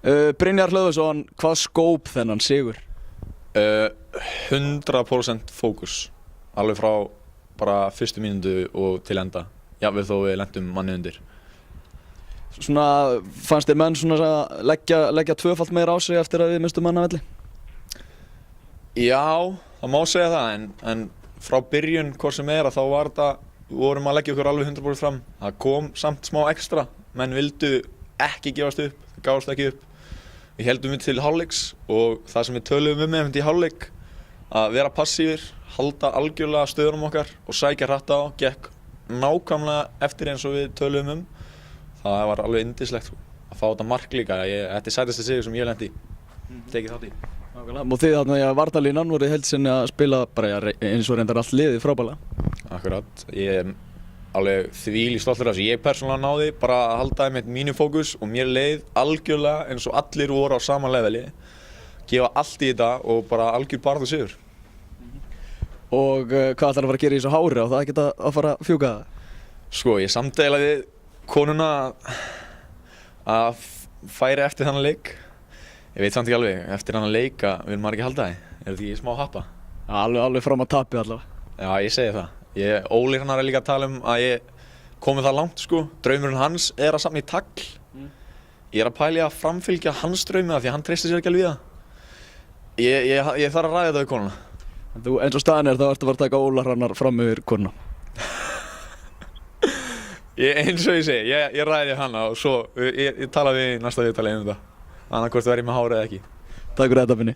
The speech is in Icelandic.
Brynjar Hlöðversson, hvað skóp þennan sigur? 100% fókus, alveg frá bara fyrstu mínútu og til enda, jafnvel þó við lentum manni undir. Svona, fannst þér menn svona leggja tvöfalt meira á sig eftir að við mistum mann af velli? Já, það má segja það, en frá byrjun hvort sem að þá var þetta, við vorum að leggja okkur alveg 100% fram. Það kom samt smá ekstra, menn vildu ekki gefast upp, gáfust ekki upp. Við heldum við til hálfleiks og það sem við töluðum í hálfleik, að vera passífir, halda algjörlega stöðunum okkar og sækja hratt á, gekk nákvæmlega eftir eins og við töluðum Það var alveg yndislegt að fá þetta mark líka. Þetta sætasti sigur sem ég lendi í, tekið þátt í. Og þið þarna í varnarlínan voru í heild sinni að spila bara eins og reyndar allt liðið frábærlega. Akkurat, ég er alveg þvílíkt stoltur af þessu. Ég persónulega náði bara að halda með mínu fókus og mér leið algjörlega eins og allir voru á sama leveli. Gefa allt í þetta og bara algjör baráttu sigur. Og hvað ætlar að fara að gera í þessu hári og það ekki að fara að fjúka það? Sko, ég samdeila við konuna að færi eftir þannig leik. Ég veit samt ekki alveg, eftir þannig leik að vil maður ekki halda því. Er þetta ekki smá happa? Alveg fram að tapið allavega. Já, ég segi það. Óli er líka að tala að ég komið það langt sko. Draumurinn hans er að safna í tagl. Ég er að pæla í að framfylgja hans draumi af því að hann treystir sér ekki alveg í það. Ég þarf að ræða þetta við konuna. En þú, eins og staðan er, þá ertu að fara að taka Óla Hrannar fram yfir konuna. Eins og ég segi, ég ræði hana og svo ég tala við í næsta viðtali þetta. Annað hvort verð ég með hárið eða ekki. Takk fyrir þetta, Binni.